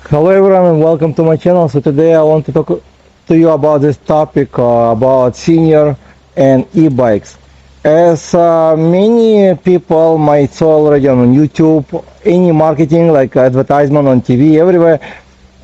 Hello everyone and welcome to my channel. So today I want to talk to you about this topic about senior and e-bikes. As many people might saw already on YouTube, any marketing like advertisement on TV, everywhere,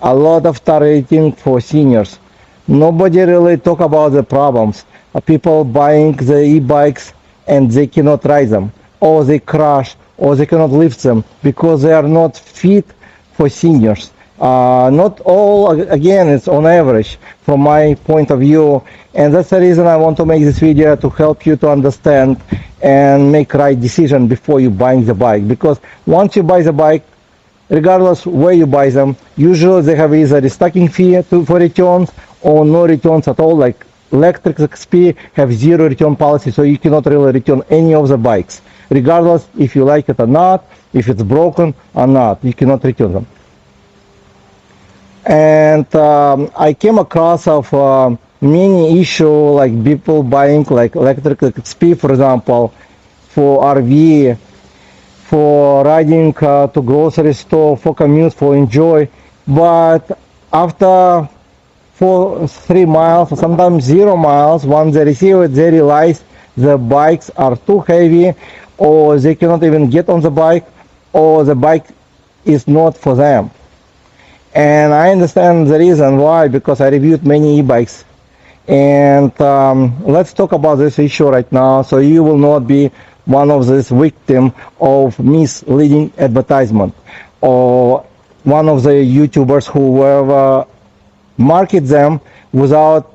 a lot of targeting for seniors. Nobody really talk about the problems. People buying the e-bikes and they cannot ride them, or they crash, or they cannot lift them because they are not fit for seniors. Not all, again, it's on average from my point of view, and that's the reason I want to make this video, to help you to understand and make right decision before you buying the bike. Because once you buy the bike, regardless where you buy them, usually they have either a stocking fee for returns or no returns at all. Like electric XP have zero return policy, so you cannot really return any of the bikes, regardless if you like it or not, if it's broken or not, you cannot return them. And I came across of many issue, like people buying like electric XP, for example, for RV, for riding to grocery store, for commute, for enjoy. But after 3 miles, or sometimes 0 miles, once they receive it, they realize the bikes are too heavy, or they cannot even get on the bike, or the bike is not for them. And I understand the reason why, because I reviewed many e-bikes. And let's talk about this issue right now, so you will not be one of these victims of misleading advertisement, or one of the YouTubers who will market them without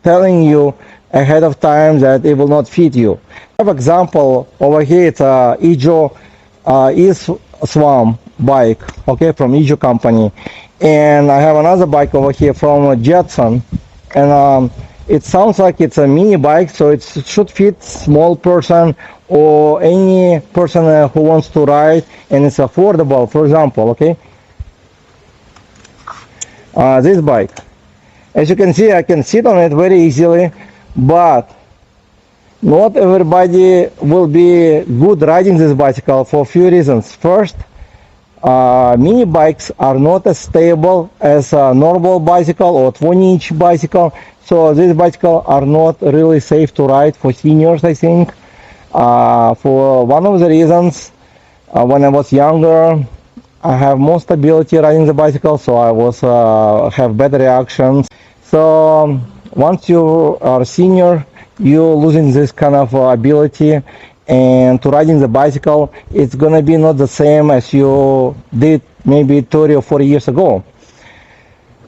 telling you ahead of time that it will not fit you. I have an example over here. It's a Ijo E-Swam bike, okay, from Ijo company. And I have another bike over here from Jetson, and it sounds like it's a mini bike, so it should fit small person or any person who wants to ride, and it's affordable. For example, okay, this bike, as you can see, I can sit on it very easily, but not everybody will be good riding this bicycle for a few reasons. First, mini bikes are not as stable as a normal bicycle or 20-inch bicycle, so these bicycles are not really safe to ride for seniors, I think. For one of the reasons, when I was younger, I have more stability riding the bicycle, so I was have better reactions. So once you are senior, you're losing this kind of ability, and to riding the bicycle, it's gonna be not the same as you did maybe 30 or 40 years ago.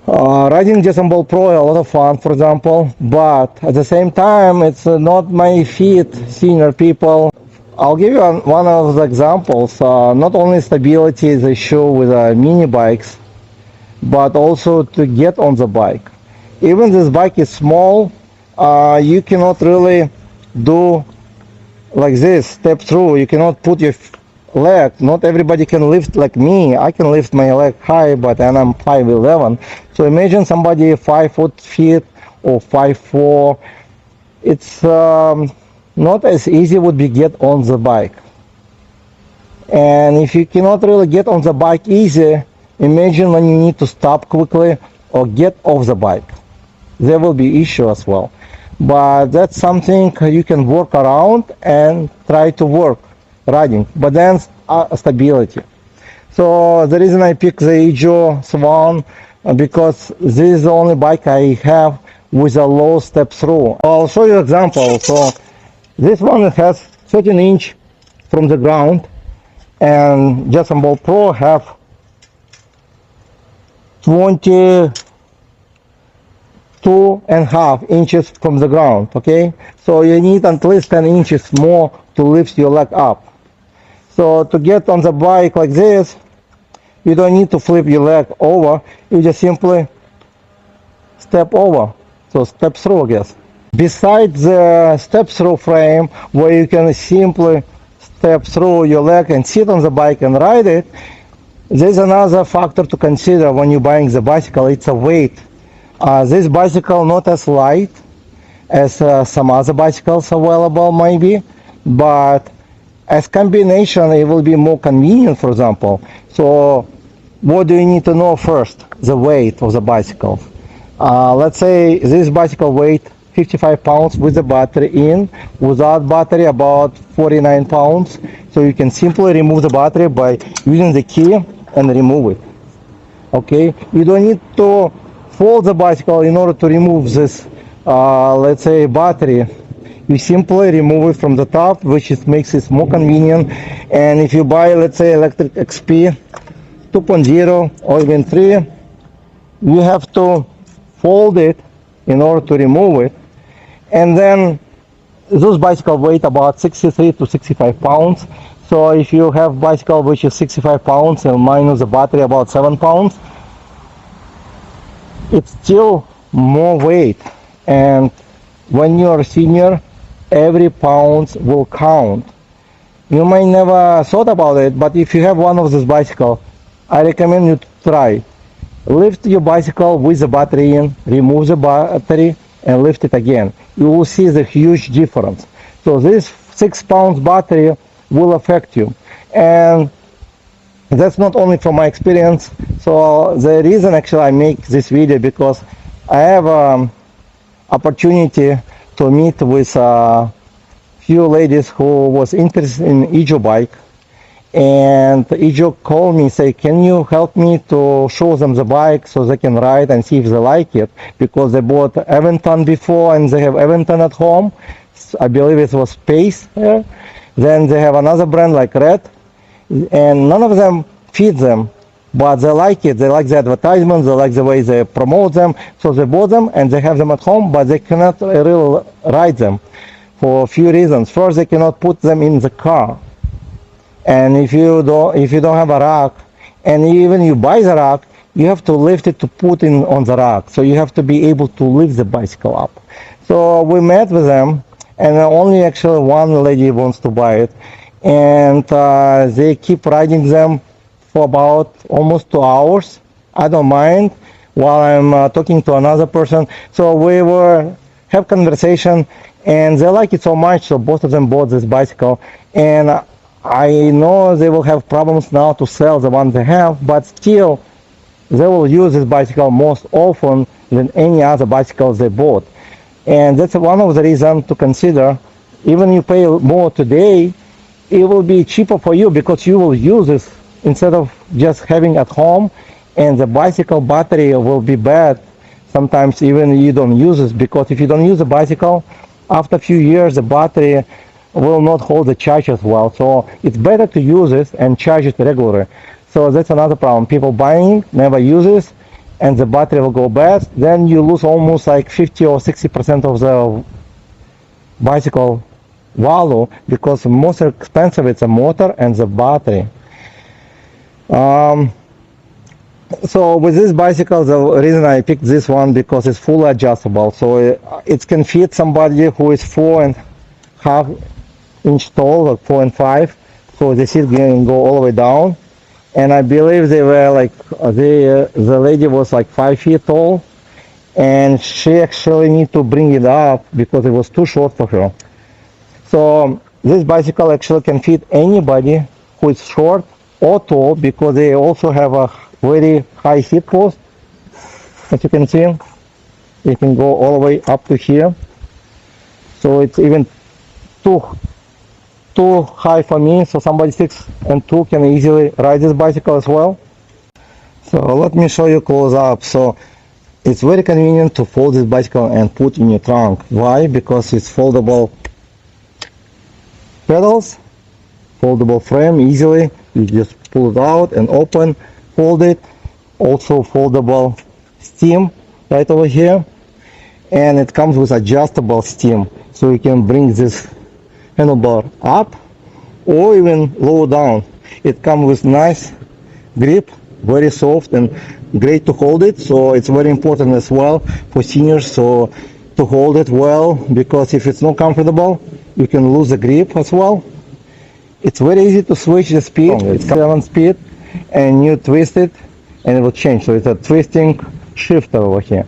Riding Jetson Ball Pro, a lot of fun, for example, but at the same time, it's not my fit, senior people. I'll give you one of the examples. Not only stability is an issue with mini bikes, but also to get on the bike. Even this bike is small, you cannot really do like this, Step-Thru. You cannot put your leg. Not everybody can lift like me. I can lift my leg high, but and I'm 5'11". So imagine somebody 5 feet or 5'4". It's not as easy would be get on the bike. And if you cannot really get on the bike easy, imagine when you need to stop quickly or get off the bike. There will be issue as well. But that's something you can work around and try to work riding, but then stability. So the reason I picked the Ijo Swan, because this is the only bike I have with a low Step-Thru. I'll show you an example. So this one has 13-inch from the ground, and Jetson Ball Pro have 22.5 inches from the ground, okay? So you need at least 10 inches more to lift your leg up. So to get on the bike like this, you don't need to flip your leg over, you just simply step over. So Step-Thru, I guess. Besides the Step-Thru frame, where you can simply step through your leg and sit on the bike and ride it, there's another factor to consider when you're buying the bicycle. It's a weight. This bicycle not as light as some other bicycles available maybe, but as combination it will be more convenient, for example. So what do you need to know first? The weight of the bicycle. Let's say this bicycle weight 55 pounds with the battery in, without battery about 49 pounds. So you can simply remove the battery by using the key and remove it. Okay, you don't need to fold the bicycle in order to remove this, let's say, battery. You simply remove it from the top, which makes it more convenient. And if you buy, let's say, electric XP 2.0 or even 3, you have to fold it in order to remove it. And then those bicycles weight about 63 to 65 pounds. So if you have bicycle which is 65 pounds and minus the battery about 7 pounds, it's still more weight. And when you're a senior, every pound will count. You might never thought about it, but if you have one of these bicycles, I recommend you to try. Lift your bicycle with the battery in, remove the battery, and lift it again. You will see the huge difference. So this 6 pounds battery will affect you. And that's not only from my experience. So the reason actually I make this video, because I have opportunity to meet with a few ladies who was interested in e-bike, and Ijo called me, say, can you help me to show them the bike so they can ride and see if they like it, because they bought Aventon before and they have Aventon at home. I believe it was Pace here. Then they have another brand like Red, and none of them fit them, but they like it. They like the advertisements, they like the way they promote them, so they bought them and they have them at home, but they cannot really ride them for a few reasons. First, they cannot put them in the car. And if you don't have a rack, and even you buy the rack, you have to lift it to put in on the rack. So you have to be able to lift the bicycle up. So we met with them, and only actually one lady wants to buy it, and they keep riding them for about almost 2 hours. I don't mind, while I'm talking to another person. So we have conversation, and they like it so much, so both of them bought this bicycle. And I know they will have problems now to sell the one they have, but still they will use this bicycle most often than any other bicycles they bought. And that's one of the reasons to consider. Even you pay more today, it will be cheaper for you because you will use this instead of just having at home, and the bicycle battery will be bad. Sometimes even you don't use this, because if you don't use the bicycle, after a few years the battery will not hold the charge as well. So it's better to use it and charge it regularly. So that's another problem. People buying, never use it, and the battery will go bad. Then you lose almost like 50 or 60% of the bicycle value, because the most expensive it's a motor and the battery. So with this bicycle, the reason I picked this one, because it's fully adjustable. So it can fit somebody who is 4.5 inch tall, or 4 and 5. So the seat can go all the way down. And I believe they were like, the lady was like 5 feet tall, and she actually need to bring it up because it was too short for her. So this bicycle actually can fit anybody who is short or tall, because they also have a very high seat post. As you can see, it can go all the way up to here. So it's even too high for me, so somebody 6 and 2 can easily ride this bicycle as well. So let me show you close up. So it's very convenient to fold this bicycle and put in your trunk. Why? Because it's foldable pedals, foldable frame, easily you just pull it out and open, fold it. Also foldable stem right over here, and it comes with adjustable stem, so you can bring this handlebar up or even lower down. It comes with nice grip, very soft and great to hold it. So it's very important as well for seniors, so to hold it well, because if it's not comfortable, you can lose the grip as well. It's very easy to switch the speed. It's 7 speed, and you twist it and it will change. So it's a twisting shifter over here.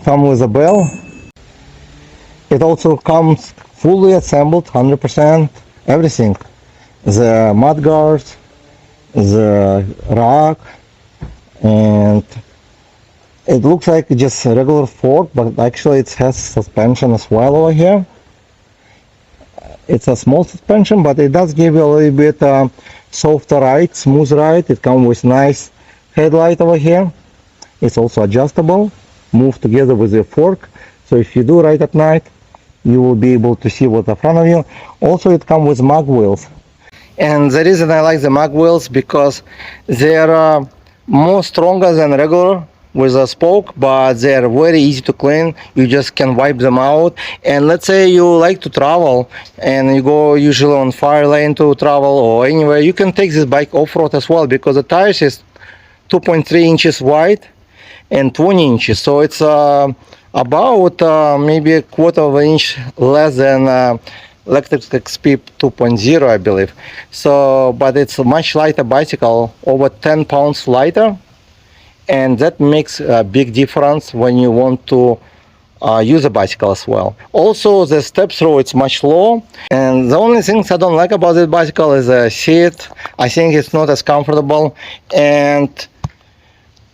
Comes with a bell. It also comes fully assembled, 100%, everything. The mud guards, the rack, and it looks like just a regular fork, but actually it has suspension as well over here. It's a small suspension, but it does give you a little bit softer ride, smooth ride. It comes with nice headlight over here. It's also adjustable, move together with the fork. So if you do ride at night, you will be able to see what's in front of you. Also, it comes with mag wheels. And the reason I like the mag wheels because they are more stronger than regular with a spoke, but they are very easy to clean. You just can wipe them out. And let's say you like to travel and you go usually on fire lane to travel or anywhere, you can take this bike off-road as well because the tires is 2.3 inches wide and 20 inches. So it's about maybe a quarter of an inch less than electric Speed 2.0, I believe. So, but it's a much lighter bicycle, over 10 pounds lighter. And that makes a big difference when you want to use a bicycle as well. Also, the Step-Thru, it's much lower. And the only things I don't like about this bicycle is the seat. I think it's not as comfortable. And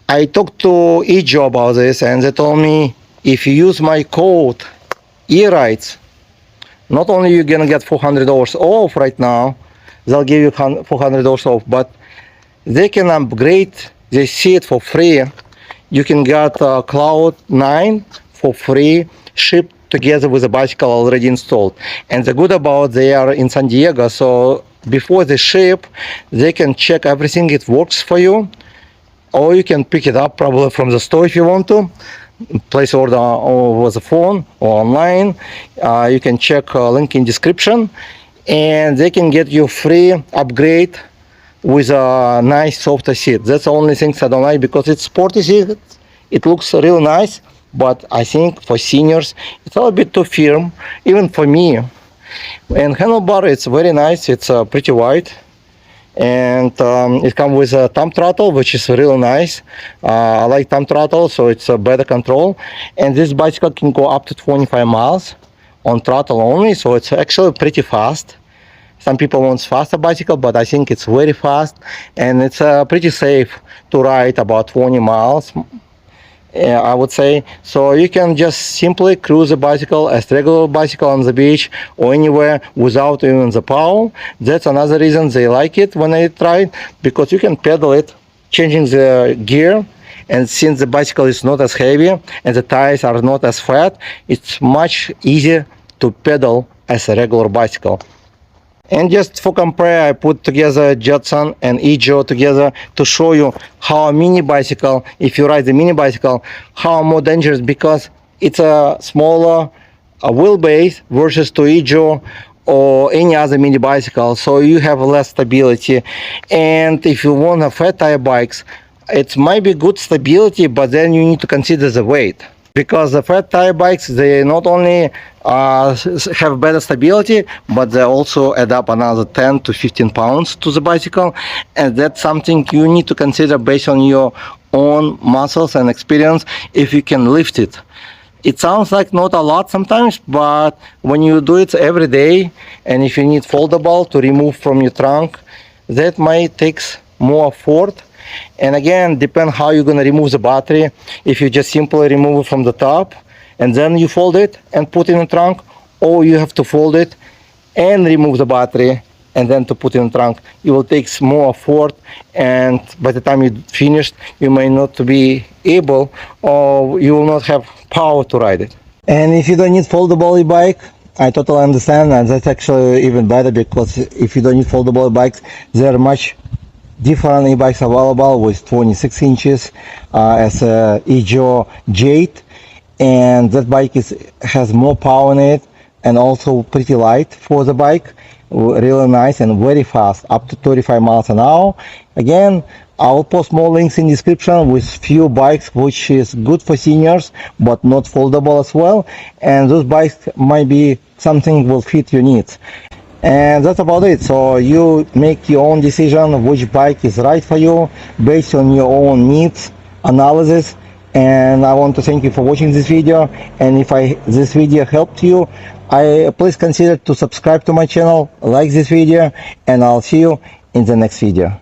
I talked to Ijo about this, and they told me if you use my code eRides, not only you're gonna get $400 off right now, they'll give you $400 off, but they can upgrade the seat for free. You can get Cloud 9 for free, shipped together with the bicycle already installed. And the good about they are in San Diego, so before they ship, they can check everything, it works for you, or you can pick it up probably from the store if you want to. Place order over the phone or online. You can check link in description, and they can get you free upgrade with a nice softer seat. That's the only things I don't like because it's sporty seat. It looks really nice, but I think for seniors it's a little bit too firm, even for me. And handlebar, it's very nice. It's pretty wide, and it comes with a thumb throttle, which is really nice. I like thumb throttle, so it's a better control. And this bicycle can go up to 25 miles on throttle only, so it's actually pretty fast. Some people want faster bicycle, but I think it's very fast, and it's pretty safe to ride about 20 miles, I would say. So you can just simply cruise the bicycle as regular bicycle on the beach or anywhere without even the power. That's another reason they like it when I tried, because you can pedal it, changing the gear. And since the bicycle is not as heavy and the tires are not as fat, it's much easier to pedal as a regular bicycle. And just for compare, I put together Jetson and Ijo together to show you how a mini bicycle, if you ride the mini bicycle, how more dangerous, because it's a smaller wheelbase versus to Ijo or any other mini bicycle, so you have less stability. And if you want a fat tire bikes, it might be good stability, but then you need to consider the weight. Because the fat tire bikes, they not only have better stability, but they also add up another 10 to 15 pounds to the bicycle. And that's something you need to consider based on your own muscles and experience, if you can lift it. It sounds like not a lot sometimes, but when you do it every day, and if you need foldable to remove from your trunk, that might take more effort. And again, depend how you're gonna remove the battery. If you just simply remove it from the top and then you fold it and put it in the trunk, or you have to fold it and remove the battery and then to put in the trunk, it will take more effort, and by the time you finished, you may not be able, or you will not have power to ride it. And if you don't need foldable e-bike, I totally understand, and that's actually even better, because if you don't need foldable e-bikes, they're much different e-bikes available with 26 inches as a Ijo Jade, and that bike has more power in it and also pretty light for the bike, really nice and very fast, up to 35 miles an hour. Again, I will post more links in description with few bikes which is good for seniors but not foldable as well, and those bikes might be something will fit your needs. And that's about it. So you make your own decision which bike is right for you based on your own needs analysis. And I want to thank you for watching this video, and if this video helped you, please consider to subscribe to my channel, like this video, and I'll see you in the next video.